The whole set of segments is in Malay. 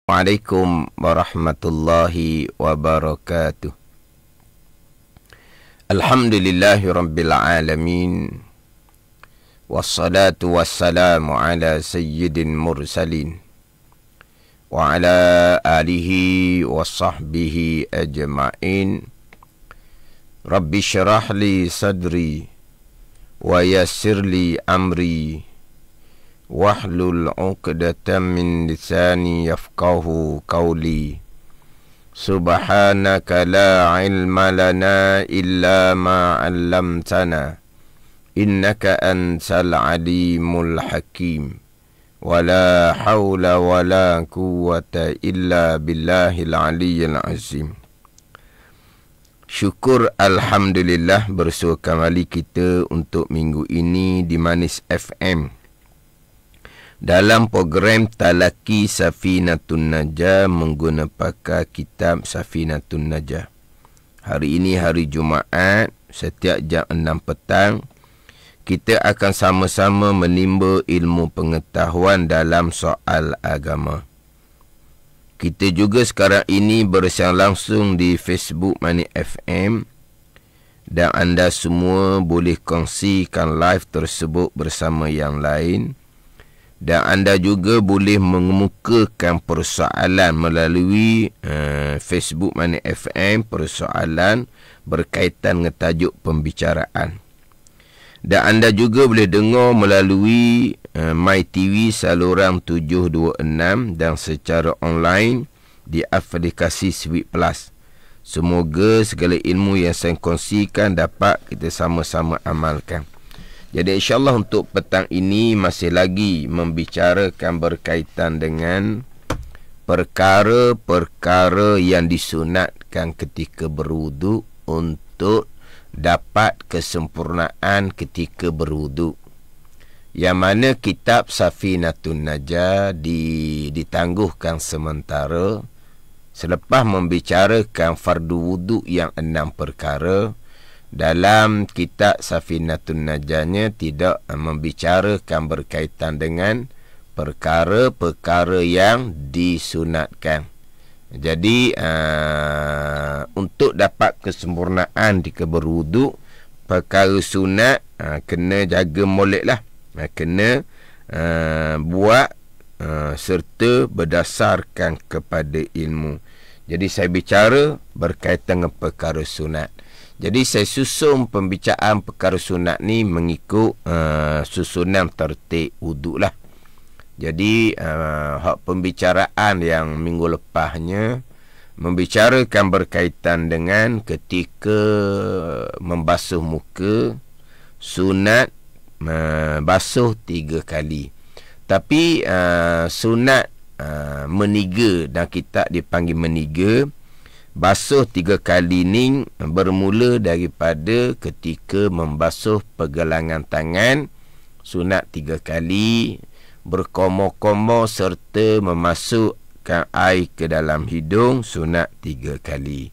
Assalamualaikum warahmatullahi wabarakatuh. Alhamdulillahi rabbil alamin. Wassalatu wassalamu ala sayyidin mursalin wa ala alihi wa sahbihi ajma'in. Rabbi syrah li sadri wa yassir li amri wahlul 'uqdatam min lisani yafqahu qawli. Subhanaka la ilma lana illa ma 'allamtana innaka antal alimul hakim. Wala haula wala quwwata illa billahil aliyyil azim. Syukur alhamdulillah bersua kembali kita untuk minggu ini di Manis FM dalam program Talaki Safinatun Najah menggunakan pakar kitab Safinatun Najah. Hari ini hari Jumaat, setiap jam 6 petang kita akan sama-sama menimba ilmu pengetahuan dalam soal agama. Kita juga sekarang ini bersiaran langsung di Facebook Manis FM dan anda semua boleh kongsikan live tersebut bersama yang lain. Dan anda juga boleh mengemukakan persoalan melalui Facebook Manis FM, persoalan berkaitan dengan tajuk pembicaraan. Dan anda juga boleh dengar melalui MyTV saluran 726 dan secara online di aplikasi Sweet Plus. Semoga segala ilmu yang saya kongsikan dapat kita sama-sama amalkan. Jadi insyaAllah untuk petang ini masih lagi membicarakan berkaitan dengan perkara-perkara yang disunatkan ketika berwuduk untuk dapat kesempurnaan ketika berwuduk. Yang mana kitab Safinatun Najah ditangguhkan sementara selepas membicarakan fardu wuduk yang 6 perkara. Dalam kitab Safinatun Najahnya tidak membicarakan berkaitan dengan perkara-perkara yang disunatkan. Jadi untuk dapat kesempurnaan di berwuduk, perkara sunat kena jaga molek lah, kena buat serta berdasarkan kepada ilmu. Jadi saya bicara berkaitan dengan perkara sunat. Jadi saya susun pembicaraan perkara sunat ni mengikut susunan tertib wuduk lah. Jadi hak pembicaraan yang minggu lepasnya membicarakan berkaitan dengan ketika membasuh muka, sunat basuh 3 kali. Tapi sunat meniga, dan kita dipanggil meniga, basuh 3 kali ni bermula daripada ketika membasuh pergelangan tangan, sunat 3 kali, berkomor-komor serta memasukkan air ke dalam hidung, sunat 3 kali.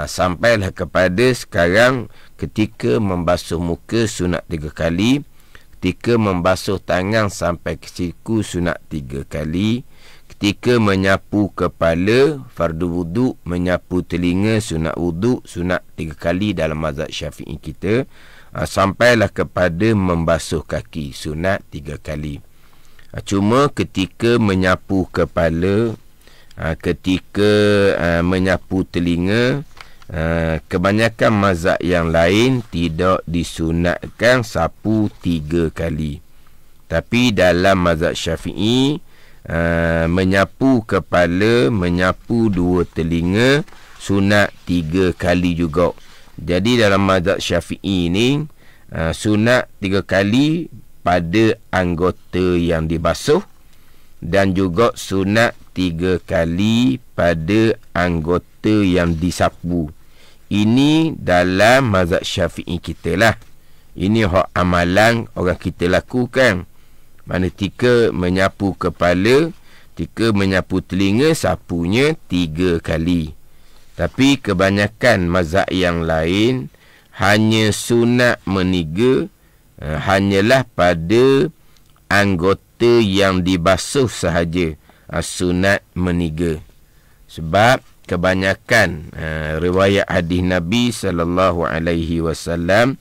Sampailah kepada sekarang ketika membasuh muka, sunat 3 kali, ketika membasuh tangan sampai ke siku, sunat 3 kali, ketika menyapu kepala, fardu wuduk, menyapu telinga, sunat wuduk, sunat 3 kali dalam mazhab Syafi'i kita. Sampailah kepada membasuh kaki, sunat 3 kali. Cuma ketika menyapu kepala, ketika menyapu telinga, kebanyakan mazhab yang lain tidak disunatkan sapu 3 kali. Tapi dalam mazhab Syafi'i, menyapu kepala, menyapu 2 telinga, sunat 3 kali juga. Jadi dalam mazhab Syafi'i ni sunat 3 kali pada anggota yang dibasuh, dan juga sunat 3 kali pada anggota yang disapu. Ini dalam mazhab Syafi'i kita lah. Ini hak amalan orang kita lakukan. Mana ketika menyapu kepala, ketika menyapu telinga, sapunya 3 kali. Tapi kebanyakan mazhab yang lain hanya sunat meniga, hanyalah pada anggota yang dibasuh sahaja. sunat meniga. Sebab kebanyakan riwayat hadis Nabi sallallahu alaihi wasallam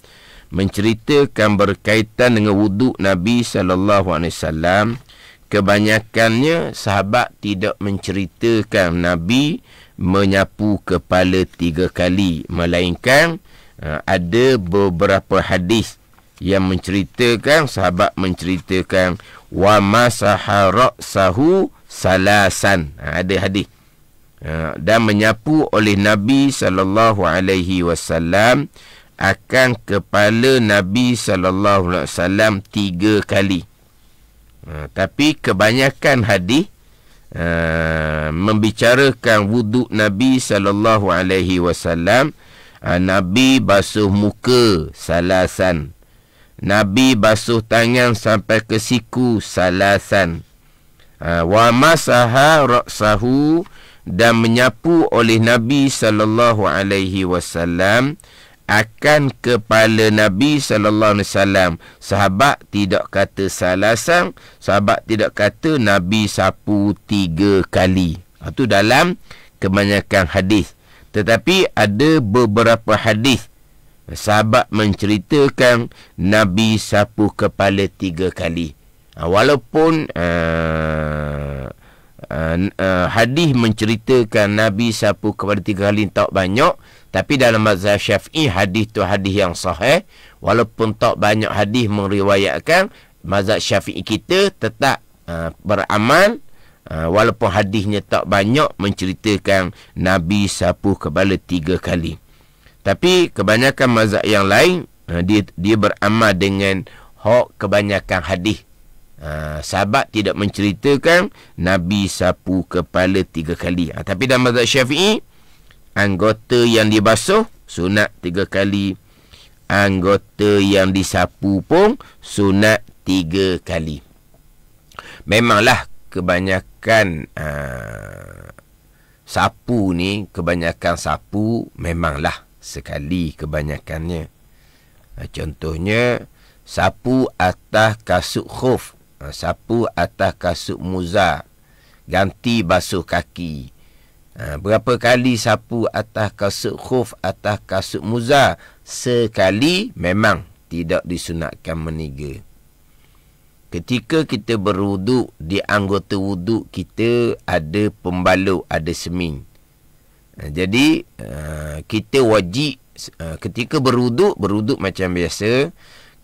menceritakan berkaitan dengan wuduk Nabi sallallahu alaihi wasallam. Kebanyakannya sahabat tidak menceritakan Nabi menyapu kepala 3 kali, melainkan ada beberapa hadis yang menceritakan, sahabat menceritakan wa masaha ra'sahu salasan. Ada hadis dan menyapu oleh Nabi sallallahu alaihi wasallam akan kepala Nabi sallallahu alaihi wasallam 3 kali. Tapi kebanyakan hadis membicarakan wuduk Nabi sallallahu alaihi wasallam. Nabi basuh muka salasan, Nabi basuh tangan sampai ke siku salasan, wa masaha ra'sahu, dan menyapu oleh Nabi sallallahu alaihi wasallam akan kepala Nabi sallallahu alaihi wasallam. Sahabat tidak kata salasan, sahabat tidak kata Nabi sapu 3 kali. Itu dalam kebanyakan hadis. Tetapi ada beberapa hadis sahabat menceritakan Nabi sapu kepala 3 kali. Walaupun hadis menceritakan Nabi sapu kepala 3 kali tak banyak, tapi dalam mazhab Syafi'i hadis tu hadis yang sahih. Walaupun tak banyak hadis meriwayatkan, mazhab Syafi'i kita tetap beramal walaupun hadisnya tak banyak menceritakan Nabi sapu kepala 3 kali. Tapi kebanyakan mazhab yang lain dia beramal dengan hak kebanyakan hadis. Sahabat tidak menceritakan Nabi sapu kepala 3 kali. Tapi dalam mazhab Syafi'i, anggota yang dibasuh sunat 3 kali, anggota yang disapu pun sunat 3 kali. Memanglah kebanyakan sapu ni, kebanyakan sapu memanglah sekali kebanyakannya. Contohnya sapu atas kasut khuf, sapu atas kasut muza, ganti basuh kaki. Berapa kali sapu atas kasut khuf, atas kasut muza? Sekali. Memang tidak disunatkan meniga. Ketika kita berwuduk, di anggota wuduk kita ada pembalut, ada seming. Jadi kita wajib ketika berwuduk macam biasa.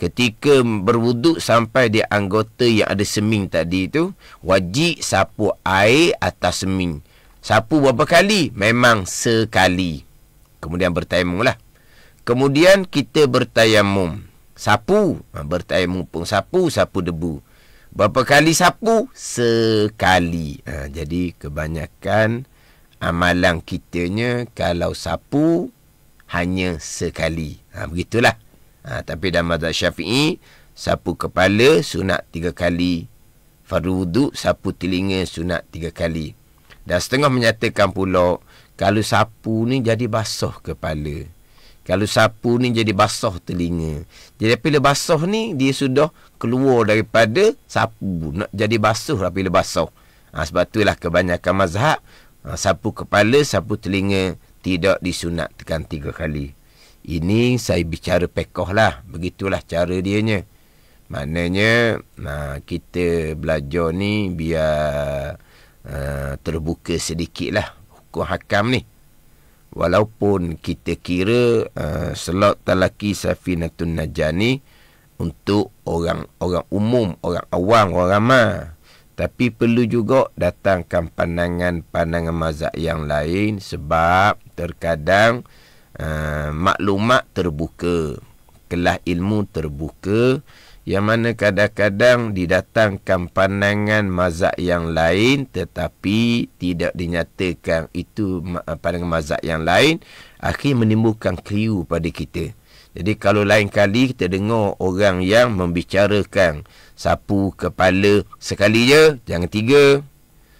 Ketika berwuduk sampai di anggota yang ada seming tadi tu, wajib sapu air atas seming. Sapu berapa kali? Memang sekali. Kemudian bertayamum lah. Kemudian kita bertayamum. Sapu. Bertayamum pun sapu debu. Berapa kali sapu? Sekali. Jadi kebanyakan amalan kitanya kalau sapu hanya sekali. Begitulah. Tapi dalam mazhab Syafi'i, sapu kepala sunat 3 kali. Fardu wuduk, sapu telinga sunat 3 kali. Dan setengah menyatakan pula, kalau sapu ni jadi basah kepala, kalau sapu ni jadi basah telinga. Jadi bila basah ni, dia sudah keluar daripada sapu, nak jadi basuh bila basah. Sebab itulah kebanyakan mazhab, sapu kepala, sapu telinga tidak disunatkan 3 kali. Ini saya bicara pekoh lah. Begitulah cara dianya. Maknanya kita belajar ni biar terbuka sedikit lah hukum hakam ni. Walaupun kita kira Salat Talaki Safinatun Najah ni untuk orang umum, orang awam, orang ramai. Tapi perlu juga datangkan pandangan mazhab yang lain, sebab terkadang maklumat terbuka, kelas ilmu terbuka, yang mana kadang-kadang didatangkan pandangan mazhab yang lain tetapi tidak dinyatakan itu pandangan mazhab yang lain, akhirnya menimbulkan keliru pada kita. Jadi kalau lain kali kita dengar orang yang membicarakan sapu kepala sekali je, jangan 3.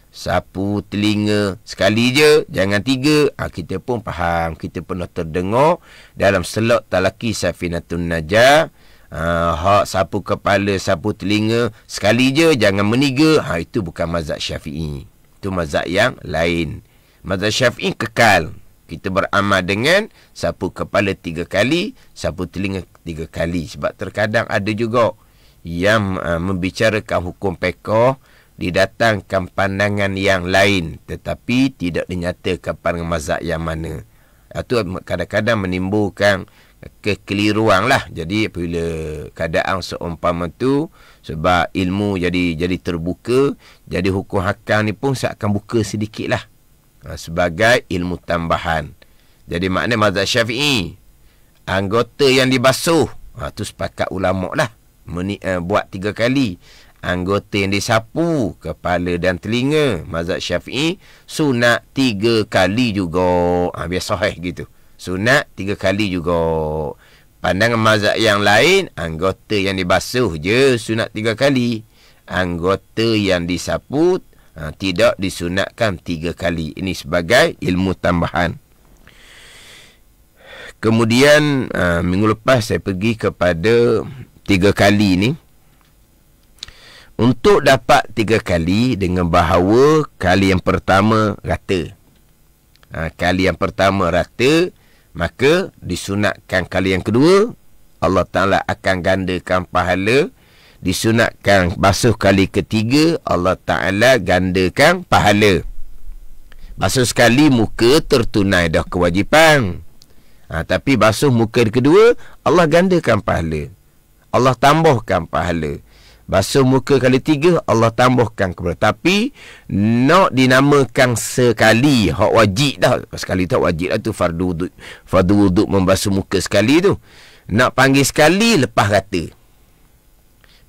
Sapu telinga sekali je, jangan 3. Kita pun faham, kita pernah terdengar dalam Salat Talaki Safinatun Najah, hak sapu kepala, sapu telinga sekali je, jangan meniga. Itu bukan mazhab Syafi'i. Itu mazhab yang lain. Mazhab Syafi'i kekal. Kita beramal dengan sapu kepala 3 kali, sapu telinga 3 kali. Sebab terkadang ada juga yang membicarakan hukum fiqh, didatangkan pandangan yang lain, tetapi tidak dinyatakan pandangan mazhab yang mana. Itu kadang-kadang menimbulkan kekeliruan lah. Jadi apabila keadaan seumpama tu, sebab ilmu jadi terbuka, jadi hukum hakam ni pun seakan buka sedikit lah, sebagai ilmu tambahan. Jadi makna mazhab Syafi'i, anggota yang dibasuh, tu sepakat ulama' lah, buat 3 kali. Anggota yang disapu, kepala dan telinga, mazhab Syafi'i sunat 3 kali juga. Biar sahih gitu, sunat 3 kali juga. Pandangan mazhab yang lain, anggota yang dibasuh je sunat 3 kali. Anggota yang disapu tidak disunatkan 3 kali. Ini sebagai ilmu tambahan. Kemudian minggu lepas saya pergi kepada 3 kali ni. Untuk dapat 3 kali, dengan bahawa kali yang pertama rata. Kali yang pertama rata, maka disunatkan kali yang kedua, Allah Ta'ala akan gandakan pahala. Disunatkan basuh kali ketiga, Allah Ta'ala gandakan pahala. Basuh sekali muka tertunai dah kewajipan. Tapi basuh muka kedua, Allah gandakan pahala, Allah tambahkan pahala. Basuh muka kali 3, Allah tambahkan kepada. Tapi nak dinamakan sekali, hak wajib dah. Sekali tak wajib lah tu, fardu wuduk membasuh muka sekali tu. Nak panggil sekali lepas rata.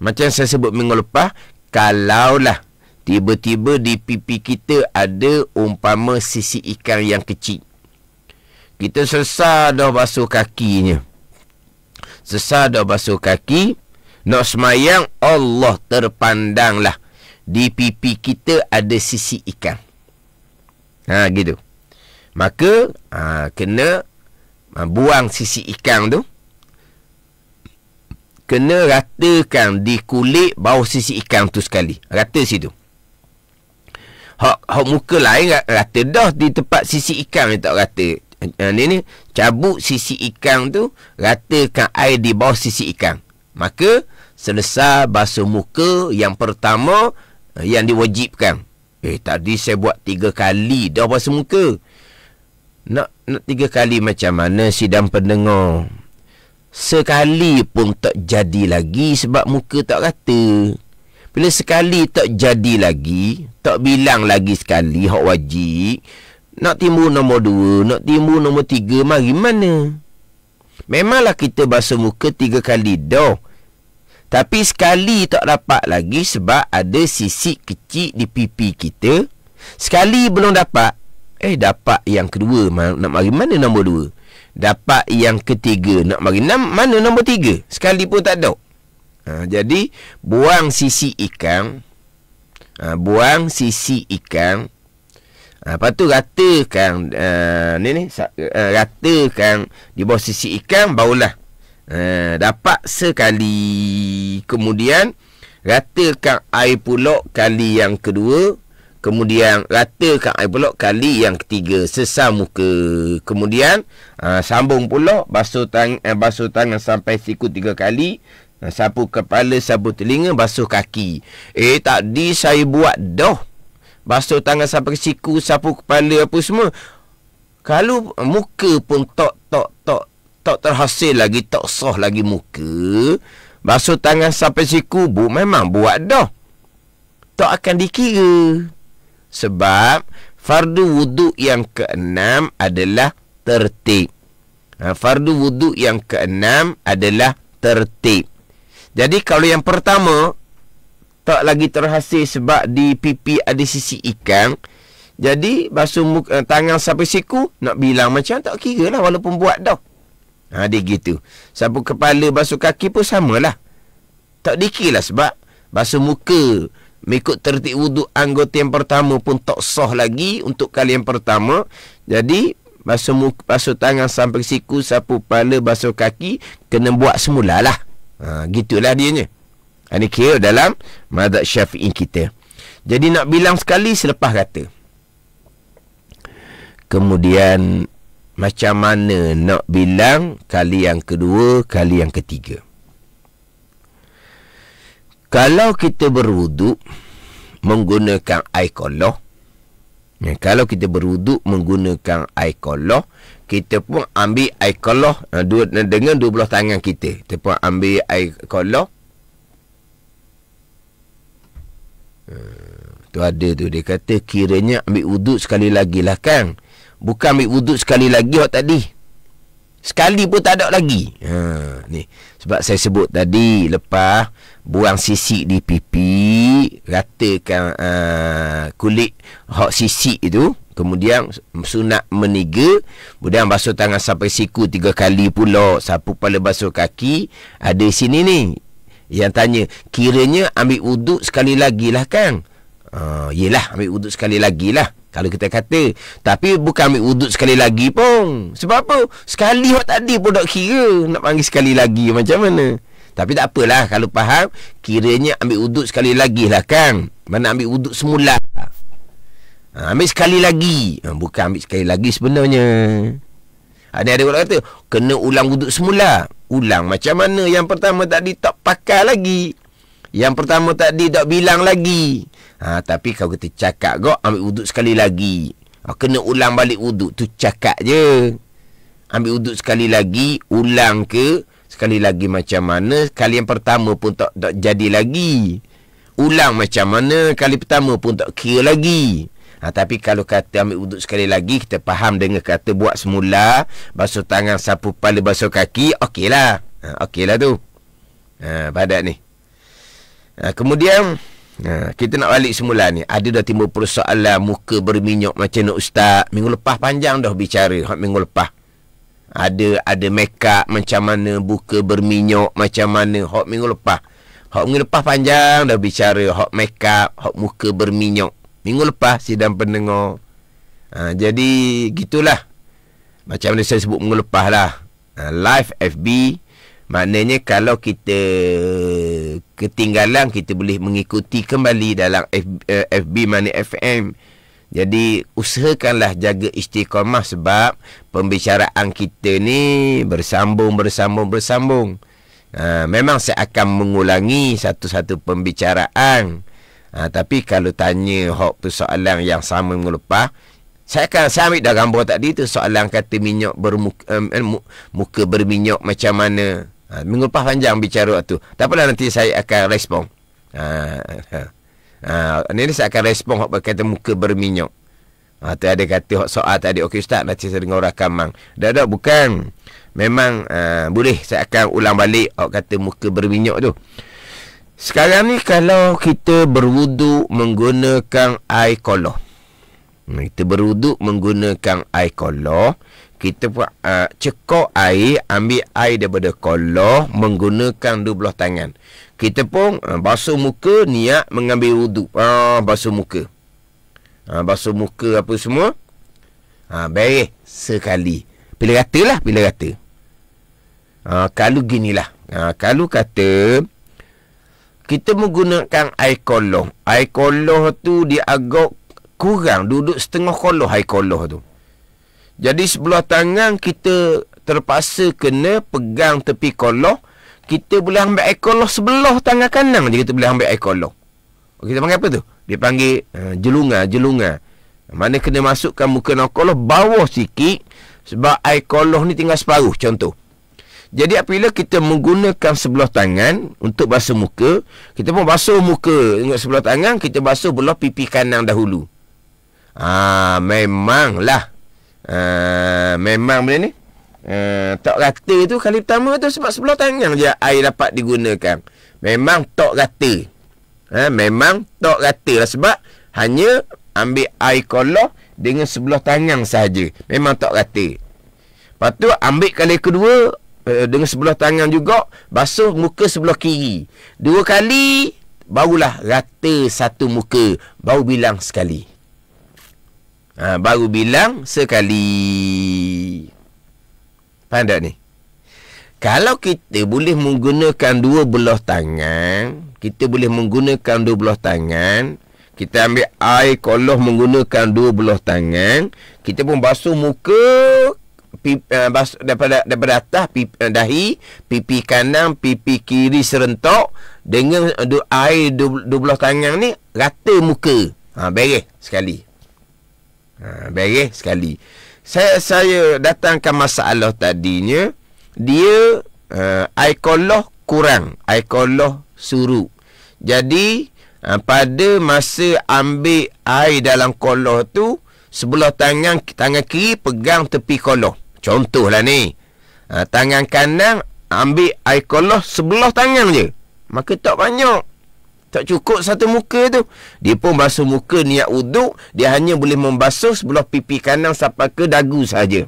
Macam saya sebut minggu lepas, kalaulah tiba-tiba di pipi kita ada umpama sisi ikan yang kecil, kita selesai dah basuh kakinya, nak semayang, Allah terpandanglah di pipi kita ada sisi ikan. Gitu. Maka kena buang sisi ikan tu, kena ratakan di kulit bawah sisi ikan tu sekali. Rata situ. Hak muka lain rata dah, di tempat sisi ikan ni tak rata. Ni cabut sisi ikan tu, ratakan air di bawah sisi ikan. Maka selesai basuh muka yang pertama yang diwajibkan. Tadi saya buat 3 kali dah basuh muka. Nak 3 kali macam mana sidang pendengar? Sekali pun tak jadi lagi sebab muka tak rata. Bila sekali tak jadi lagi, tak bilang lagi sekali hak wajib, nak timbul nombor 2, nak timbul nombor 3, mari mana? Memanglah kita basuh muka 3 kali dah, tapi sekali tak dapat lagi sebab ada sisik kecil di pipi kita. Sekali belum dapat, dapat yang kedua, nak mari mana nombor 2? Dapat yang ketiga, nak mari mana nombor 3? Sekali pun tak ada. Jadi buang sisi ikan, lepas tu ratakan ratakan di bawah sisi ikan, barulah dapat sekali. Kemudian ratakan air pulak kali yang kedua, kemudian ratakan air pulak kali yang ketiga, sesam muka. Kemudian sambung pulak, basuh tangan sampai siku 3 kali, sapu kepala, sapu telinga, basuh kaki. Tadi saya buat dah basuh tangan sampai siku, sapu kepala apa semua. Kalau muka pun tak terhasil lagi, tak sah lagi muka, basuh tangan sampai siku memang buat dah, tak akan dikira. Sebab fardu wuduk yang ke-6 adalah tertib. Fardu wuduk yang ke-6 adalah tertib. Jadi kalau yang pertama tak lagi terhasil sebab di pipi ada sisi ikan, jadi basuh tangan sampai siku, nak bilang macam tak kira lah walaupun buat dah. Dia gitu. Sapu kepala, basuh kaki pun samalah, tak dikira lah sebab basuh muka mengikut tertib wuduk anggota yang pertama pun tak sah lagi untuk kali yang pertama. Jadi basuh tangan sampai siku, sapu kepala, basuh kaki, kena buat semula lah. Gitulah dianya. Ini kira dalam mazhab Syafi'i kita. Jadi nak bilang sekali selepas kata. Kemudian macam mana nak bilang kali yang kedua, kali yang ketiga. Kalau kita berwuduk menggunakan air koloh, kalau kita berwuduk menggunakan air koloh, kita pun ambil air koloh dengan 12 tangan kita. Kita pun ambil air koloh. Tu ada tu, dia kata kiranya ambil wuduk sekali lagi lah kan. Bukan ambil wuduk sekali lagi awak tadi. Sekali pun tak ada lagi. Ni sebab saya sebut tadi, lepas buang sisik di pipi, ratakan kulit hak sisik itu, kemudian sunat meniga, kemudian basuh tangan sampai siku 3 kali pula, sapu kepala, basuh kaki. Ada sini ni yang tanya, kiranya ambil wuduk sekali lagi lah kan. Yelah, ambil wuduk sekali lagi lah kalau kita kata. Tapi bukan ambil wuduk sekali lagi pun. Sebab apa? Sekali awak tadi pun tak kira. Nak panggil sekali lagi macam mana? Tapi tak apalah, kalau faham, kiranya ambil wuduk sekali lagi lah kan. Mana ambil wuduk semula. Ambil sekali lagi. Bukan ambil sekali lagi sebenarnya. Ada orang kata kena ulang wuduk semula. Ulang macam mana? Yang pertama tadi tak pakai lagi. Yang pertama tadi tak bilang lagi. Tapi kalau kita cakap kau ambil wuduk sekali lagi, kena ulang balik wuduk tu, cakap je. Ambil wuduk sekali lagi, ulang ke sekali lagi macam mana? Kali yang pertama pun tak jadi lagi. Ulang macam mana? Kali pertama pun tak kira lagi. Tapi kalau kata ambil wuduk sekali lagi, kita faham dengan kata buat semula, basuh tangan, sapu kepala, basuh kaki, okeylah. Okeylah tu. Padat ni. Kemudian kita nak balik semula ni. Ada dah timbul persoalan muka berminyak macam nak ustaz. Minggu lepas panjang dah bicara. Minggu lepas ada make up macam mana, muka berminyak macam mana. Minggu lepas panjang dah bicara. Make up, muka berminyak. Minggu lepas sidang pendengar. Jadi gitulah. Macam mana saya sebut minggu lepas lah. Live FB. Maknanya kalau kita ketinggalan, kita boleh mengikuti kembali dalam FB Money FM. Jadi usahakanlah jaga istiqamah, sebab pembicaraan kita ni bersambung. Memang saya akan mengulangi satu-satu pembicaraan. Tapi kalau tanya persoalan yang sama minggu lepas, saya ambil dah gambar tadi tu, soalan kata minyak muka berminyak macam mana. Minggu lepas panjang bicara tu. Tak apalah, nanti saya akan respon. Ini saya akan respon berkata muka berminyak. Tu ada kata soal tadi, okey ustaz, nanti saya dengar rakaman. Dah bukan. Memang boleh saya akan ulang balik kata muka berminyak tu. Sekarang ni kalau kita berwuduk menggunakan air koloh. Kita berwuduk menggunakan air koloh. Kita pun cekok air, ambil air daripada koloh menggunakan 12 tangan. Kita pun basuh muka, niat mengambil wuduk. Basuh muka. Basuh muka apa semua. Baik sekali. Pilih kata lah, pilih kata. Kalau ginilah. Kalau kata kita menggunakan air koloh. Air koloh tu dia agak kurang, duduk setengah koloh air koloh tu. Jadi sebelah tangan kita terpaksa kena pegang tepi koloh. Kita boleh ambil air koloh sebelah tangan kanan je, kita boleh ambil air koloh. Kita panggil apa tu? Dia panggil jelunga. Mana kena masukkan muka dalam koloh bawah sikit, sebab air koloh ni tinggal separuh contoh. Jadi apabila kita menggunakan sebelah tangan untuk basuh muka, kita pun basuh muka dengan sebelah tangan, kita basuh belah pipi kanan dahulu. Memang benda ni tak rata tu kali pertama tu, sebab sebelah tangan je air dapat digunakan. Memang tak rata. Memang tak rata lah, sebab hanya ambil air koloh dengan sebelah tangan saja. Memang tak rata. Lepas tu ambil kali kedua dengan sebelah tangan juga, basuh muka sebelah kiri 2 kali, barulah rata satu muka, baru bilang sekali. Baru bilang sekali. Faham tak ni? Kalau kita boleh menggunakan 2 belah tangan, kita Kita ambil air koloh menggunakan dua belah tangan. Kita pun basuh muka, basuh daripada atas dahi, pipi kanan, pipi kiri serentak dengan air dua belah tangan ni rata muka. Beres sekali. Beres sekali. Saya datangkan masalah tadinya, dia air koloh kurang, air koloh surut. Jadi pada masa ambil air dalam koloh tu, sebelah tangan kiri pegang tepi koloh. Contohlah ni, tangan kanan ambil air koloh sebelah tangan je, maka tak banyak, tak cukup satu muka tu. Dia pun basuh muka niat wuduk, dia hanya boleh membasuh sebelah pipi kanan sampai ke dagu saja.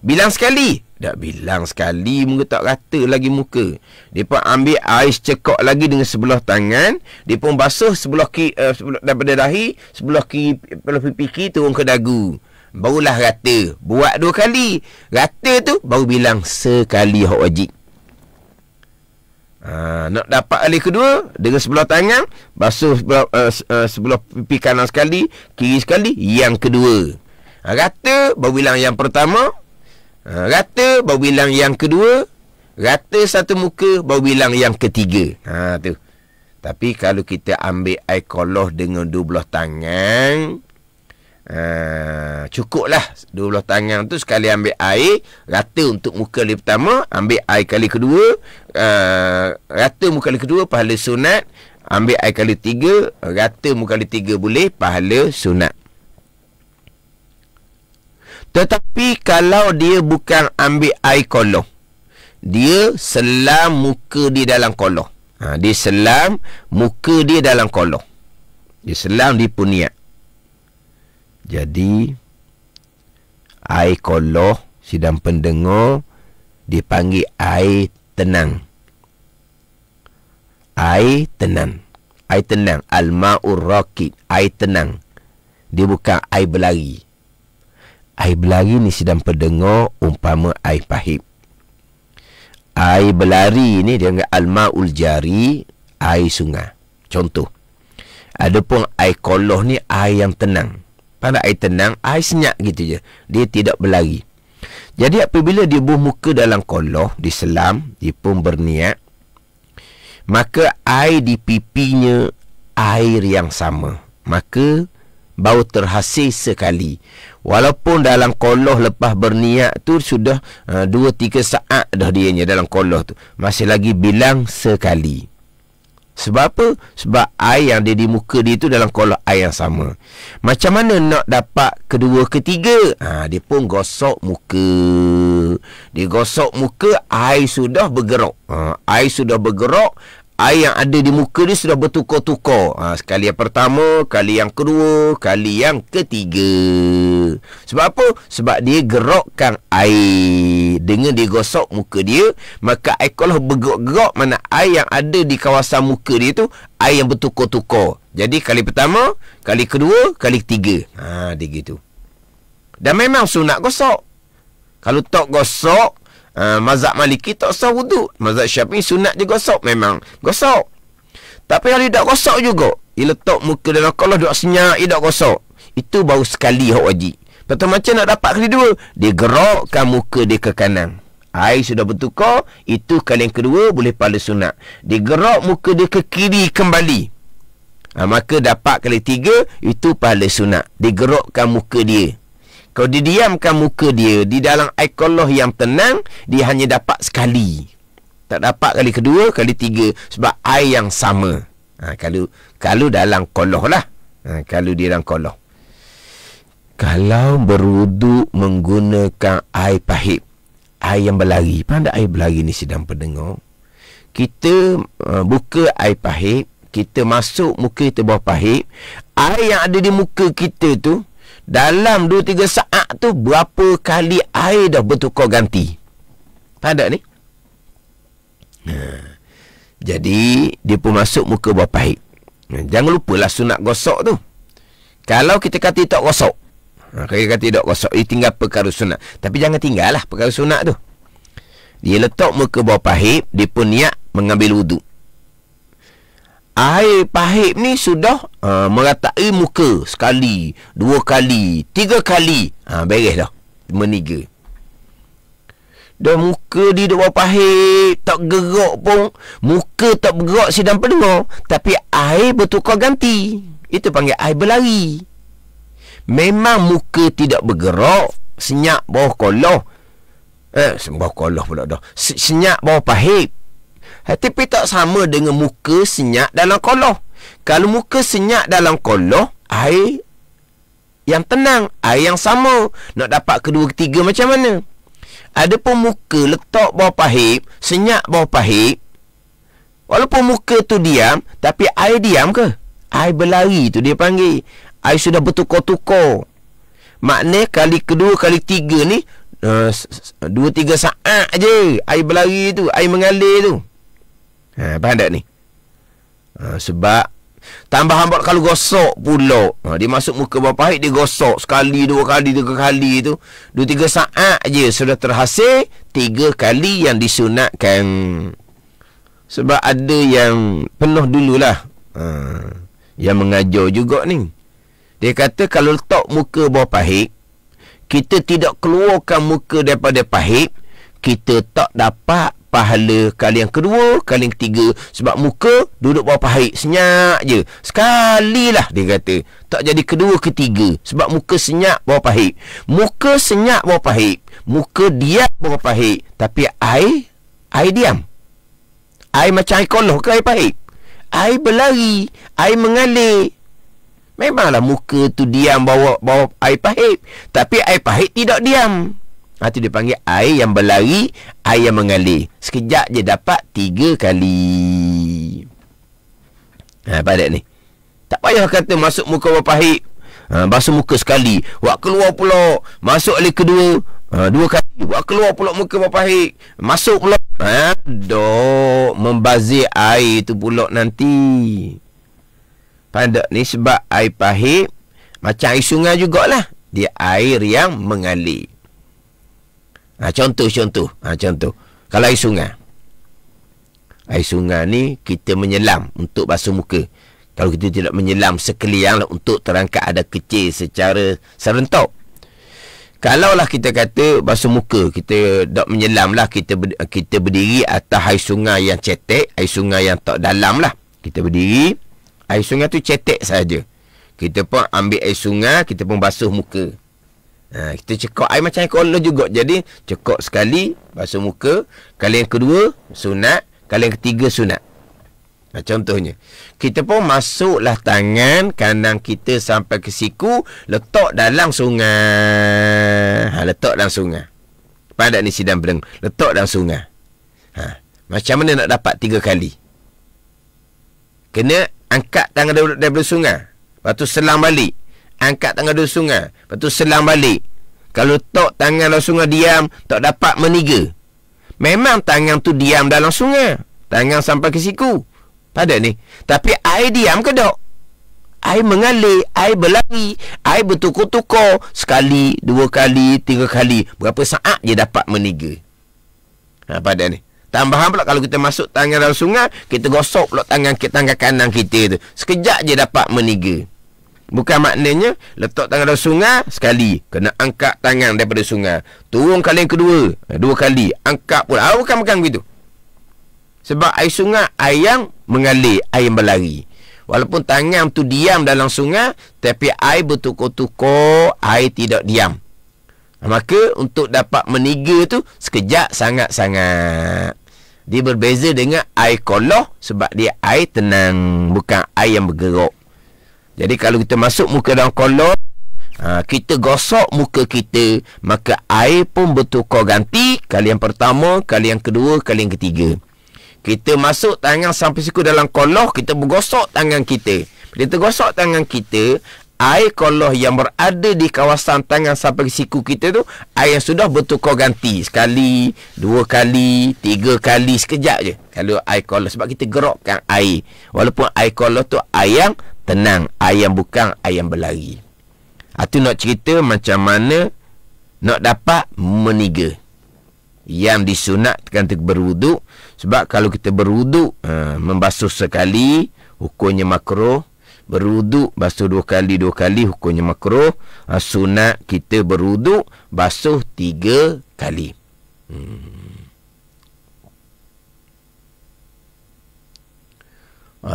Bilang sekali? Tak bilang sekali, muka tak rata lagi muka. Dia pun ambil air secekok lagi dengan sebelah tangan. Dia pun basuh sebelah kiri, daripada dahi, sebelah kiri, sebelah pipi kiri turun ke dagu. Barulah rata. Buat 2 kali. Rata tu baru bilang sekali hak wajib. Nak dapat kali kedua, dengan sebelah tangan basuh sebelah pipi kanan sekali, kiri sekali, yang kedua. Rata baru bilang yang pertama. Rata baru bilang yang kedua. Rata satu muka baru bilang yang ketiga. Tu. Tapi kalau kita ambil air koloh dengan 2 belah tangan, cukuplah 2 belah tangan tu sekali ambil air, rata untuk muka kali pertama, ambil air kali kedua, rata muka kali kedua, pahala sunat. Ambil air kali 3, rata muka kali 3 boleh, pahala sunat. Tetapi kalau dia bukan ambil air koloh, dia selam muka dia dalam koloh. Dia selam muka dia dalam koloh. Dia selam, dia pun niat. Jadi air koloh, sidang pendengar, dipanggil air tenang. Air tenang. Air tenang. Al-ma'ur raqid. Air tenang. Dia bukan air berlari. Air berlari ni sedang pendengar umpama air pahit. Air berlari ni dia panggil al-ma'ul jari, air sungai. Contoh. Adapun air koloh ni air yang tenang. Pada air tenang, air senyap gitu je. Dia tidak berlari. Jadi apabila dia buh muka dalam koloh, diselam, dia pun berniat, maka air di pipinya air yang sama. Maka baru terhasil sekali. Walaupun dalam koloh lepas berniat tu sudah 2-3 saat dah dianya dalam koloh tu, masih lagi bilang sekali. Sebab apa? Sebab air yang dia di muka dia tu dalam koloh air yang sama. Macam mana nak dapat kedua ketiga? Dia pun gosok muka. Dia gosok muka, air sudah bergerak. Air sudah bergerak, air yang ada di muka dia sudah bertukar-tukar. Sekali yang pertama, kali yang kedua, kali yang ketiga. Sebab apa? Sebab dia gerakkan air. Dengan dia gosok muka dia, maka air kalau bergerak-gerak, mana air yang ada di kawasan muka dia tu, air yang bertukar-tukar. Jadi kali pertama, kali kedua, kali ketiga. Dia gitu. Dan memang sunat gosok. Kalau tak gosok, mazhab Maliki tak sah wuduk. Mazhab Syafi'i sunat je gosok. Memang gosok. Tapi kalau dia tak gosok juga, dia letak muka dalam koloh, dia senyap, dia tak gosok, itu baru sekali hak wajib. Betul macam nak dapat kali dua, dia gerakkan muka dia ke kanan, air sudah bertukar, itu kali yang kedua boleh pahala sunat. Dia gerak muka dia ke kiri kembali, maka dapat kali 3, itu pahala sunat. Dia gerakkan muka dia. Kalau dia diamkan muka dia di dalam air koloh yang tenang, dia hanya dapat sekali. Tak dapat kali kedua, kali 3. Sebab air yang sama. Kalau dalam koloh lah. Kalau dia dalam koloh. Kalau berwuduk menggunakan air pahit, air yang berlari. Pandai air berlari ni sedang pendengar. Kita buka air pahit, kita masuk muka kita bawah pahit. Air yang ada di muka kita tu, dalam 2-3 saat tu, berapa kali air dah bertukar ganti. Ada ni. Jadi dia pun masuk muka bawah pahit. Jangan lupalah sunat gosok tu. Kalau kita kata tak gosok, kalau kita kata tak gosok, dia tinggal perkara sunat. Tapi jangan tinggal lah perkara sunat tu. Dia letak muka bawah pahit, dia pun niat mengambil wuduk. air pahit ni sudah meratai muka sekali, 2 kali, 3 kali. Beres dah. Meniga. Dah muka dia duk pahit, tak gerak pun. Muka tak bergerak sedang pendengar, tapi air bertukar ganti. Itu panggil air berlari. Memang muka tidak bergerak, senyap bawah koloh. Bawah koloh pula dah. Senyap bawah pahit. Tapi tak sama dengan muka senyap dalam koloh. Kalau muka senyap dalam koloh, air yang tenang, air yang sama. Nak dapat kedua ketiga macam mana? Adapun muka letak bawah pahit, senyap bawah pahit, walaupun muka tu diam, tapi air diam ke? Air berlari tu dia panggil. Air sudah bertukar-tukar. Maknanya kali kedua, kali tiga ni 2-3 saat je air berlari tu, air mengalir tu. Faham tak ni? Sebab tambahan kalau gosok pula, dia masuk muka bawah pahit, dia gosok sekali, 2 kali, 3 kali tu, 2-3 saat je sudah terhasil 3 kali yang disunatkan. Sebab ada yang penuh dululah, yang mengajar juga ni. Dia kata kalau letak muka bawah pahit, kita tidak keluarkan muka daripada pahit, kita tak dapat pahala kali yang kedua, kali yang ketiga. Sebab muka duduk bawah pahit, senyap je. Sekalilah dia kata. Tak jadi kedua, ketiga. Sebab muka senyap bawah pahit. Muka senyap bawah pahit. Muka diam bawah pahit. Tapi air diam. Air macam air koloh ke air pahit? Air berlari. Air mengalir. Memanglah muka tu diam bawah air pahit. Tapi air pahit tidak diam. Itu dia panggil air yang berlari, air yang mengalir. Sekejap je dapat 3 kali. Padat ni. Tak payah kata masuk muka bawah pahit, basuh muka sekali, buat keluar pula, masuk kali kedua, 2 kali, buat keluar pula muka bawah pahit, masuk pula. Dok, membazir air tu pula nanti. Padat ni sebab air pahit macam air sungai jugalah. Dia air yang mengalir. Contoh. Kalau air sungai. Air sungai ni kita menyelam untuk basuh muka. Kalau kita tidak menyelam sekalian untuk terangkat ada kecil secara serentak. Kalaulah kita kata basuh muka, kita tak menyelam lah, kita berdiri atas air sungai yang cetek, air sungai yang tak dalam lah. Kita berdiri, air sungai tu cetek saja. Kita pun ambil air sungai, kita pun basuh muka. Kita cekok air macam air kolam juga. Jadi cekok sekali, basuh muka. Kali yang kedua sunat, kali yang ketiga sunat. Contohnya, kita pun masuklah tangan kanan kita sampai ke siku, letak dalam sungai. Letak dalam sungai. Pada ni sidang pedeng, letak dalam sungai. Macam mana nak dapat 3 kali? Kena angkat tangan daripada sungai, lepas tu selang balik. Angkat tangan dari sungai, lepas tu selang balik. Kalau letak tangan dalam sungai diam, tak dapat meniga. Memang tangan tu diam dalam sungai, tangan sampai ke siku. Pada ni. Tapi air diam ke tak? Air mengalir, air berlari, air bertukar-tukar. Sekali, 2 kali, 3 kali. Berapa saat je dapat meniga. Pada ni. Tambahan pula kalau kita masuk tangan dalam sungai, kita gosok pula tangan kanan kita tu. Sekejap je dapat meniga. Bukan maknanya letak tangan dalam sungai sekali, kena angkat tangan daripada sungai, turun kali yang kedua, 2 kali, angkat pula. Bukan begitu. Sebab air sungai air yang mengalir, air yang berlari. Walaupun tangan tu diam dalam sungai, tapi air bertukar-tukar, air tidak diam. Maka untuk dapat meniga tu sekejap sangat-sangat. Dia berbeza dengan air koloh sebab dia air tenang, bukan air yang bergerak. Jadi kalau kita masuk muka dalam kolam, kita gosok muka kita, maka air pun bertukar ganti. Kali yang pertama, kali yang kedua, kali yang ketiga. Kita masuk tangan sampai siku dalam kolam, kita bergosok tangan kita. Bila kita gosok tangan kita, air kolam yang berada di kawasan tangan sampai siku kita tu, air yang sudah bertukar ganti. Sekali, 2 kali, 3 kali, sekejap je. Kalau air kolam, sebab kita gerakkan air. Walaupun air kolam tu air yang tenang, air yang bukan air yang berlari. Itu nak cerita macam mana nak dapat meniga. Yang disunatkan untuk berwuduk. Sebab kalau kita berwuduk, membasuh sekali, hukumnya makruh. Berwuduk basuh 2 kali hukumnya makruh. Sunat kita berwuduk basuh 3 kali.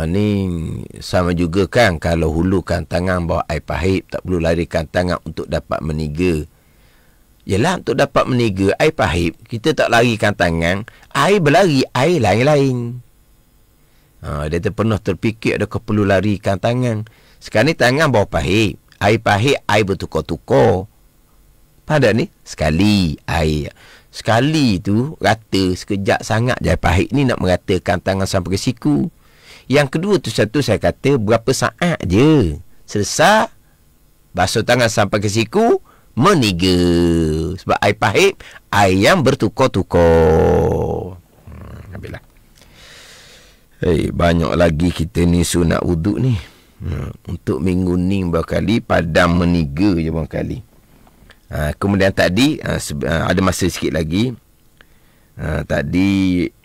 Ni sama juga kan, kalau hulukan tangan bawa air pahit, tak perlu larikan tangan untuk dapat meniga. Yelah, untuk dapat meniga air pahit, kita tak larikan tangan, air berlari, air lain-lain. Dia pernah terfikir adakah perlu larikan tangan. Sekarang ni tangan bawa pahit, air bertukar-tukar. Pada ni sekali air, sekali tu rata sekejap sangat je air pahit ni nak meratakan tangan sampai ke siku. Yang kedua tu, satu saya kata berapa saat je selesai basuh tangan sampai ke siku, meniga. Sebab air pahit, air yang bertukar-tukar. Habislah. Banyak lagi kita ni sunat wuduk ni. Untuk minggu ni berkali padam meniga je berkali. Kemudian tadi ada masa sikit lagi. Tadi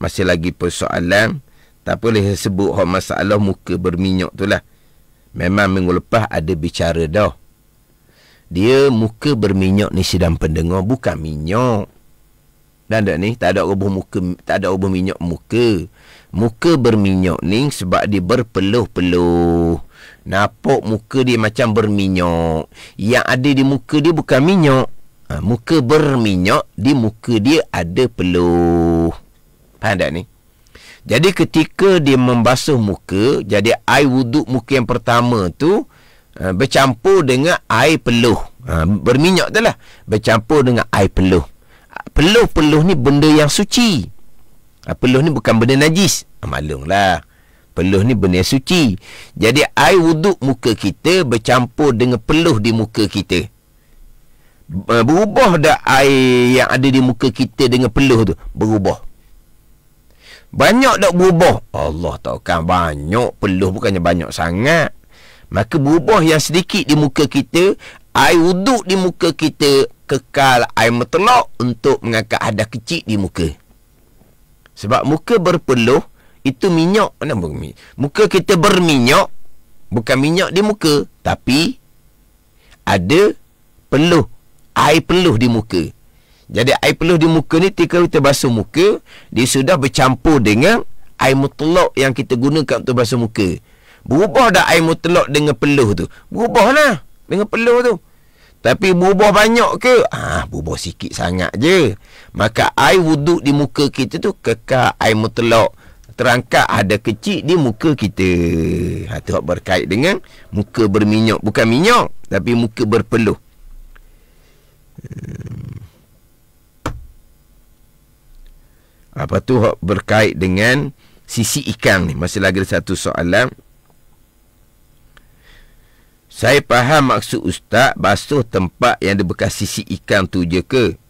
masih lagi persoalan. Tak boleh sebut masalah muka berminyak tu lah. Memang minggu lepas ada bicara dah. Dia muka berminyak ni sedang pendengar, bukan minyak. Dan tak ni, tak ada ubah minyak muka. Muka berminyak ni sebab dia berpeluh-peluh. Nampak muka dia macam berminyak. Yang ada di muka dia bukan minyak. Muka berminyak, di muka dia ada peluh. Faham tak ni? Jadi ketika dia membasuh muka, jadi air wuduk muka yang pertama tu bercampur dengan air peluh. Berminyak tu lah. Bercampur dengan air peluh. Peluh-peluh ni benda yang suci. Peluh ni bukan benda najis. Maklumlah. Peluh ni benda yang suci. Jadi air wuduk muka kita bercampur dengan peluh di muka kita. Berubah dah air yang ada di muka kita dengan peluh tu? Berubah. Banyak tak berubah? Allah tahu kan, banyak peluh, bukannya banyak sangat. Maka berubah yang sedikit di muka kita, air wuduk di muka kita kekal air mutlak untuk mengangkat hadas kecil di muka. Sebab muka berpeluh itu minyak. Muka kita berminyak, bukan minyak di muka, tapi ada peluh, air peluh di muka. Jadi air peluh di muka ni ketika kita basuh muka, dia sudah bercampur dengan air mutlak yang kita gunakan untuk basuh muka. Berubah dah air mutlak dengan peluh tu? Berubah lah dengan peluh tu. Tapi berubah banyak ke? Berubah sikit sangat je. Maka air wuduk di muka kita tu kekal air mutlak. Terangkat ada kecil di muka kita. Itu berkait dengan muka berminyak. Bukan minyak, tapi muka berpeluh. Apa tu berkait dengan sisi ikan ni. Masih lagi ada satu soalan. Saya faham maksud Ustaz, basuh tempat yang ada bekas sisi ikan tu je ke?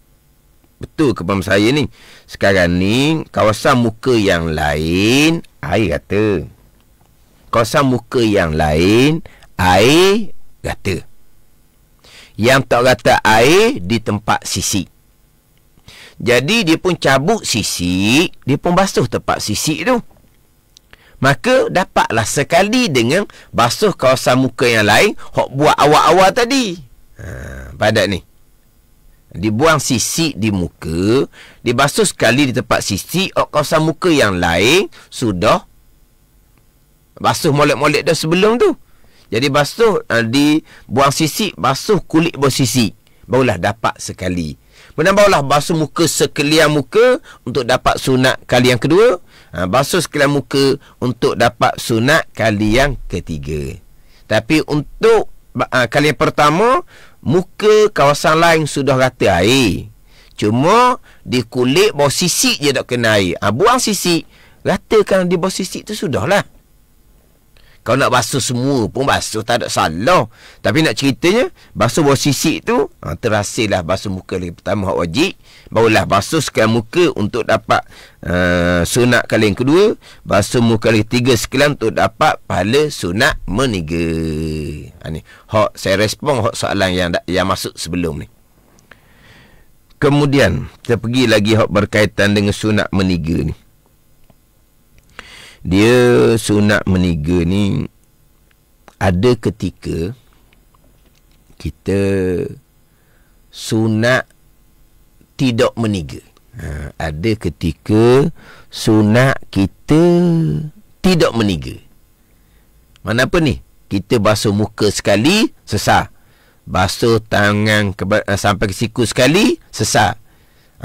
Betul ke paham saya ni? Sekarang ni kawasan muka yang lain air rata. Kawasan muka yang lain air rata. Yang tak rata air di tempat sisi. Jadi dia pun cabut sisi, dia pun basuh tempat sisi tu. Maka dapatlah sekali dengan basuh kawasan muka yang lain, hok buat awal-awal tadi. Padat ni. Dibuang sisi di muka, dibasuh sekali di tempat sisi, hok kawasan muka yang lain sudah basuh molek-molek dah sebelum tu. Jadi basuh, dibuang sisi, basuh kulit bawah sisi. Barulah dapat sekali. Menambahlah basuh muka sekalian muka untuk dapat sunat kali yang kedua. Basuh sekalian muka untuk dapat sunat kali yang ketiga. Tapi untuk kali yang pertama, muka kawasan lain sudah rata air. Cuma di kulit bawah sisi je tak kena air. Buang sisi, ratakan di bawah sisi tu sudahlah. Kalau nak basuh semua pun basuh, tak ada salah. Tapi nak ceritanya, basuh bawah sisi tu, terhasillah basuh muka lagi pertama hak wajib. Barulah basuh sekalian muka untuk dapat sunat kali yang kedua. Basuh muka kali ketiga sekalian untuk dapat pahala sunat meniga. Ni hak saya respon hak soalan yang masuk sebelum ni. Kemudian kita pergi lagi hak berkaitan dengan sunat meniga ni. Dia sunat meniga ni, ada ketika kita sunat tidak meniga. Ada ketika sunat kita tidak meniga. Mana apa ni? Kita basuh muka sekali, sesar. Basuh tangan sampai ke siku sekali, sesar.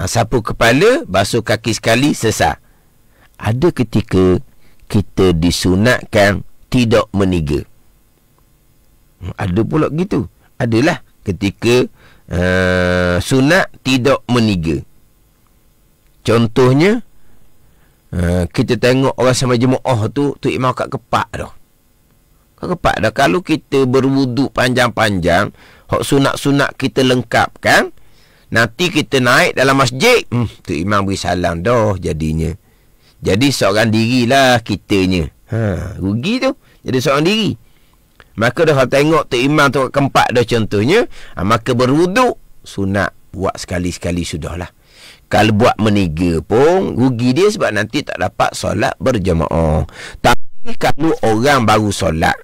Sapu kepala, basuh kaki sekali, sesar. Ada ketika kita disunatkan tidak meniga. Ada pula gitu. Adalah ketika sunat tidak meniga. Contohnya, kita tengok orang sama jemaah tu imam kat kepak dah. Kat kepak dah. Kalau kita berwuduk panjang-panjang, hak sunat-sunat kita lengkapkan, nanti kita naik dalam masjid, tu imam beri salam dah jadinya. Jadi seorang dirilah kitanya. Rugi tu. Jadi seorang diri. Maka dah tengok tu imam tu keempat dah contohnya, maka berwuduk, sunat buat sekali-sekali sudahlah. Kalau buat meniga pun rugi dia sebab nanti tak dapat solat berjemaah. Tapi kalau orang baru solat,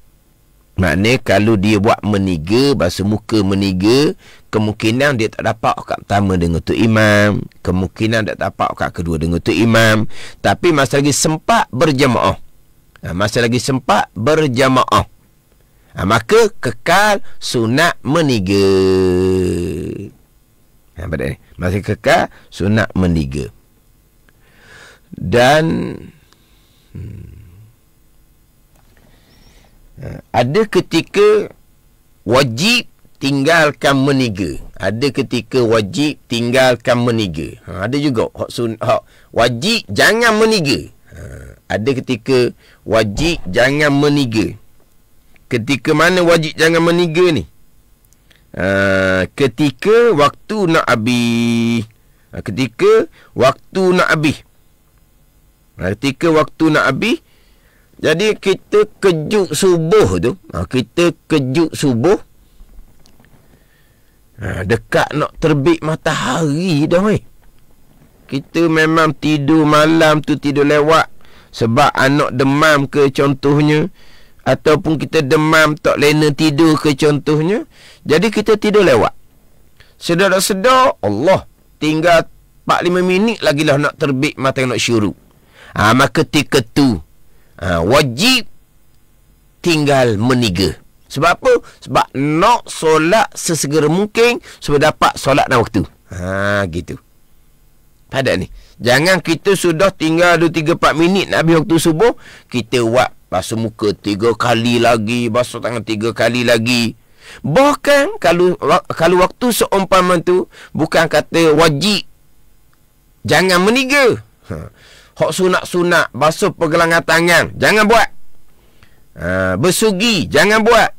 maknanya kalau dia buat meniga, basuh muka meniga, kemungkinan dia tak dapat rakaat pertama dengan tu imam, kemungkinan tak dapat rakaat kedua dengan tu imam, tapi masa lagi sempat berjemaah. Masa lagi sempat berjemaah, maka kekal sunat meniga. Pada ni masih kekal sunat meniga. Dan ada ketika wajib tinggalkan meniga. Ada ketika wajib tinggalkan meniga. Ada juga hak wajib jangan meniga. Ada ketika wajib jangan meniga. Ketika mana wajib jangan meniga ni? Ketika waktu nak habis. Ketika waktu nak habis. Ketika waktu nak habis. Jadi kita kejut subuh tu. Kita kejut subuh. Dekat nak terbit matahari dah. Kita memang tidur malam tu tidur lewat. Sebab anak demam ke contohnya. Ataupun kita demam tak lena tidur ke contohnya. Jadi kita tidur lewat. Sedar-sedar Allah, tinggal 4-5 minit lagi lah nak terbit matahari nak syuruk. Maka ketika tu wajib tinggal meniga. Sebab apa? Sebab nak solat sesegera mungkin supaya dapat solat dalam waktu. Gitu. Pada ni, jangan kita sudah tinggal 2-3-4 minit nak habis waktu subuh, kita buat basuh muka 3 kali lagi, basuh tangan 3 kali lagi. Bahkan kalau waktu seumpama tu bukan kata wajib jangan meniga. Hak sunat-sunat basuh pergelangan tangan jangan buat. Bersugi jangan buat.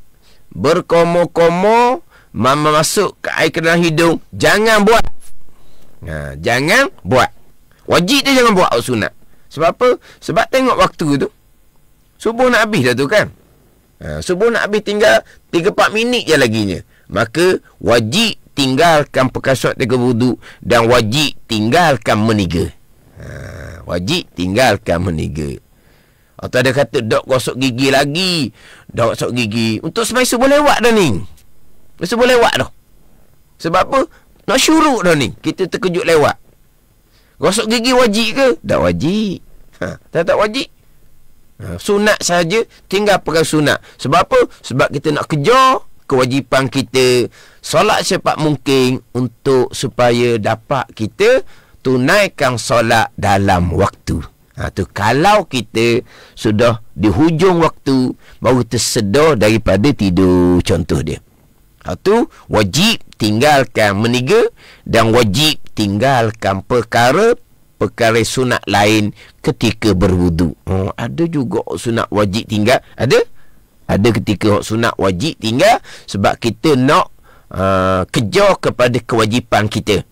Berkomo-komo masuk ke air ke dalam hidung jangan buat. Jangan buat. Wajib dia jangan buat hak sunat. Sebab apa? Sebab tengok waktu tu subuh nak habis dah tu kan. Subuh nak habis tinggal 3-4 minit je laginya. Maka wajib tinggalkan perkasuan 3 wuduk dan wajib tinggalkan meniga. Wajib tinggalkan meniga. Atau ada kata dok gosok gigi lagi. Dok gosok gigi. Untuk semai subuh lewat dah ni. Subuh lewat dah. Sebab apa? Nak syuruk dah ni. Kita terkejut lewat. Gosok gigi wajib ke? Tak wajib. Tak wajib. Sunat saja, tinggal perkara sunat. Sebab apa? Sebab kita nak kejar kewajipan kita solat secepat mungkin untuk supaya dapat kita tunaikan solat dalam waktu. Tu kalau kita sudah di hujung waktu baru tersedar daripada tidur contoh dia. Tu wajib tinggalkan meniga dan wajib tinggalkan perkara sunat lain ketika berwuduk. Ada juga sunat wajib tinggal. Ada ketika sunat wajib tinggal sebab kita nak kejar kepada kewajipan kita.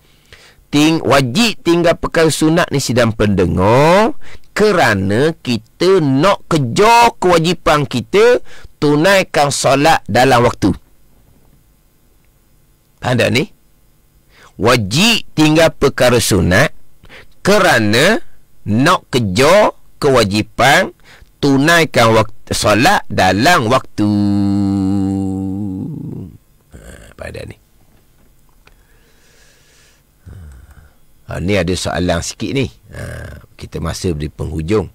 Wajib tinggal perkara sunat ni sidang pendengar kerana kita nak kejar kewajipan kita tunaikan solat dalam waktu. Ada ni wajib tinggal perkara sunat kerana nak kejar kewajipan tunaikan solat dalam waktu. Pada ni. Ni ada soalan sikit ni. Kita masih di penghujung.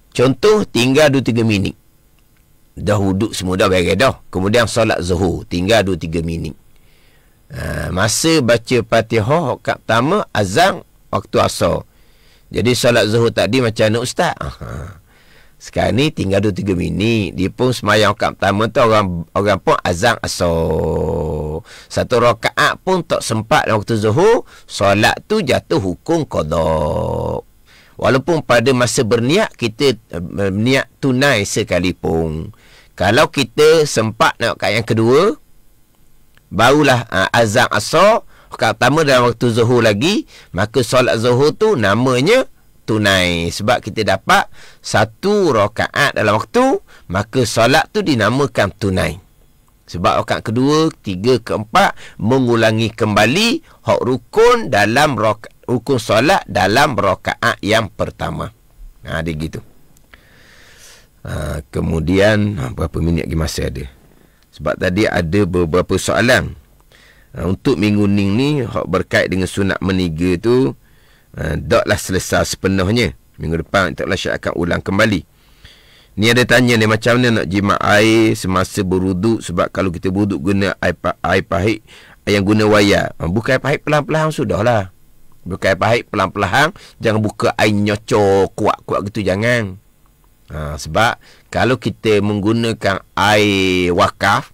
Contoh, tinggal 2-3 minit. Dah wuduk semua dah beres dah. Kemudian solat zuhur, tinggal 2-3 minit. Masa baca Fatihah rakaat pertama, azan waktu asar. Jadi solat zuhur tadi macam mana ustaz? Sekarang ni tinggal 2-3 minit. Dia pun semayang rakaat pertama tu orang pun azan asar. Satu rakaat pun tak sempat dalam waktu zuhur, solat tu jatuh hukum qada. Walaupun pada masa berniat kita niat tunai sekalipun. Kalau kita sempat nak rakaat yang kedua, barulah azan asar, rakaat pertama dalam waktu zuhur lagi, maka solat zuhur tu namanya tunai. Sebab kita dapat satu rakaat dalam waktu, maka solat tu dinamakan tunai. Sebab rakaat kedua, 3, keempat mengulangi kembali hak rukun dalam rukun solat dalam rakaat yang pertama. Dia gitu. Kemudian berapa minit lagi masa ada? Sebab tadi ada beberapa soalan. Untuk minggu ni hak berkait dengan sunat meniga tu daklah selesai sepenuhnya. Minggu depan insya-Allah saya akan ulang kembali. Ni ada tanya ni, macam mana nak jimat air semasa berwuduk? Sebab kalau kita berwuduk guna air pahit yang guna wayar, buka air pahit pelan-pelan sudahlah. Buka air pahit pelan-pelan, jangan buka air nyocor kuat-kuat gitu, jangan. Sebab kalau kita menggunakan air wakaf,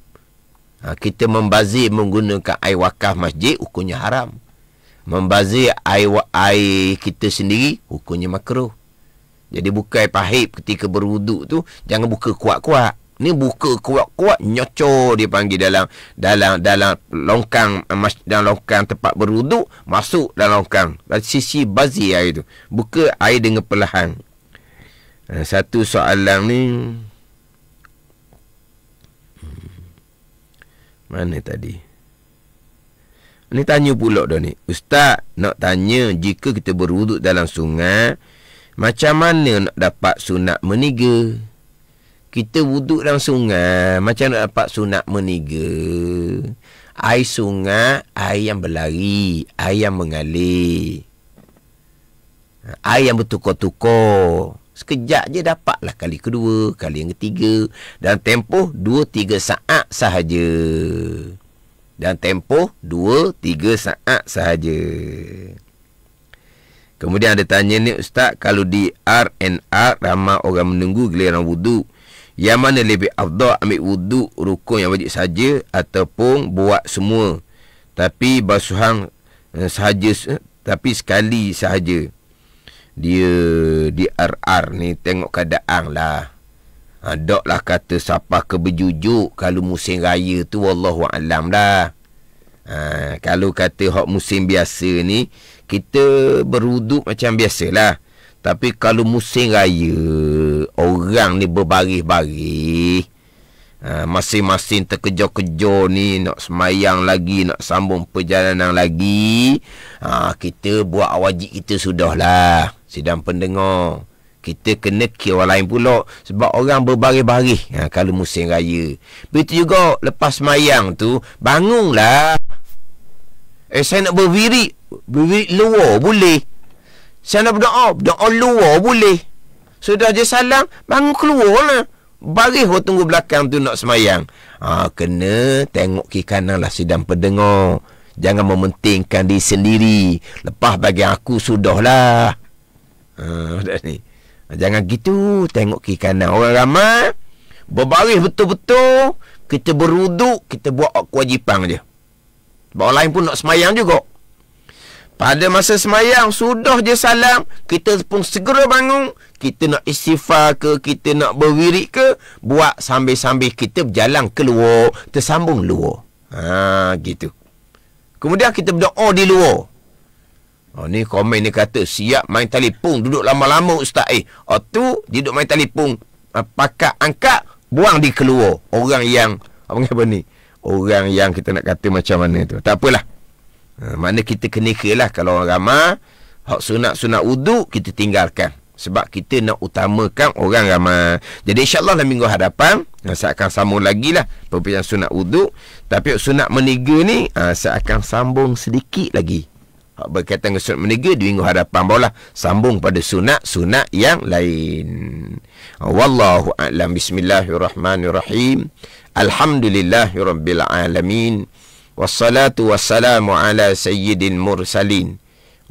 kita membazir menggunakan air wakaf masjid, hukumnya haram. Membazir air kita sendiri, hukumnya makruh. Jadi buka air pahit ketika berwuduk tu, jangan buka kuat-kuat. Ni buka kuat-kuat, nyocor dia panggil dalam longkang, dalam longkang tempat berwuduk, masuk dalam longkang. Sisi bazir air tu. Buka air dengan perlahan. Satu soalan ni, mana tadi? Ni tanya pula dah ni. Ustaz, nak tanya, jika kita berwuduk dalam sungai, macam mana nak dapat sunat meniga? Kita wuduk dalam sungai, macam nak dapat sunat meniga? Air sungai, air yang berlari, air yang mengalir, air yang bertukar-tukar. Sekejap je dapatlah kali kedua, kali yang ketiga. Dan tempoh 2-3 saat sahaja. Dan tempoh 2-3 saat sahaja. Kemudian ada tanya ni, Ustaz, kalau di R&R ramai orang menunggu giliran wuduk, yang mana lebih afdal, ambil wuduk rukun yang wajib saja ataupun buat semua tapi basuhan sahaja, tapi sekali sahaja? Dia di RR ni tengok keadaan lah. Daklah kata siapa ke berjujuk kalau musim raya tu, wallahualam dah. Kalau kata hak musim biasa ni, kita berwuduk macam biasalah. Tapi kalau musim raya, orang ni berbaris-baris, masing-masing terkejar-kejar ni, nak semayang lagi, nak sambung perjalanan lagi, kita buat wajib kita sudahlah. Sidang pendengar, kita kena kira orang lain pula. Sebab orang berbaris-baris kalau musim raya. Begitu juga lepas semayang tu, bangunlah. Saya nak berwirid luar boleh. Saya nak berdoa luar boleh. Sudah je salam, bangun keluar lah. Baris orang tunggu belakang tu nak semayang. Kena tengok kiri kanan lah sidang pendengar. Jangan mementingkan diri sendiri. Lepas bagi aku sudahlah. Ni. Jangan gitu. Tengok kiri kanan. Orang ramai berbaris betul-betul. Kita berwuduk, kita buat kewajipan je. Sebab orang lain pun nak semayang juga. Pada masa semayang, sudah je salam, kita pun segera bangun. Kita nak istighfar ke, kita nak berwirid ke, buat sambil-sambil kita berjalan keluar, tersambung luar. Gitu. Kemudian kita berdoa di luar. Ni komen ni kata, siap main telefon, duduk lama-lama ustaz. Tu, duduk main telefon, pakat angkat, buang di keluar. Orang yang, apa ni? Orang yang kita nak kata macam mana tu. Tak apalah. Mana kita kena lah. Kalau orang ramai, hak sunat-sunat wuduk, kita tinggalkan. Sebab kita nak utamakan orang ramai. Jadi insyaAllah dalam minggu hadapan saya akan sambung lagi lah perbincangan sunat wuduk. Tapi sunat meniga ni saya akan sambung sedikit lagi berkaitan dengan sunat meniga di minggu hadapan. Barulah sambung pada sunat yang lain. Wallahu a'lam. Bismillahirrahmanirrahim. Alhamdulillahirabbil alamin. Wassalatu wassalamu ala sayyidil mursalin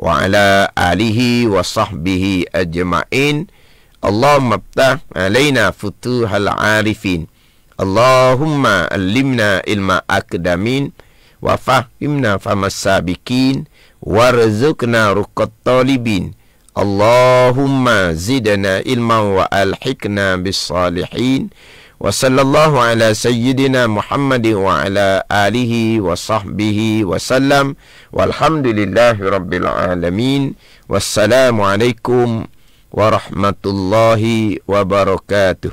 wa ala alihi wa sahbihi ajma'in. Allahumma ftah alaina futuhal arifin. Allahumma allimna ilma akdamin wa fahimna famas sabiqin warzuqna ruqat talibin. Allahumma zidna ilman wa alhiqna bis salihin. Wa sallallahu ala sayyidina Muhammadin wa ala alihi wa sahbihi wa sallam. Walhamdulillahi rabbil alamin. Wassalamualaikum warahmatullahi wabarakatuh.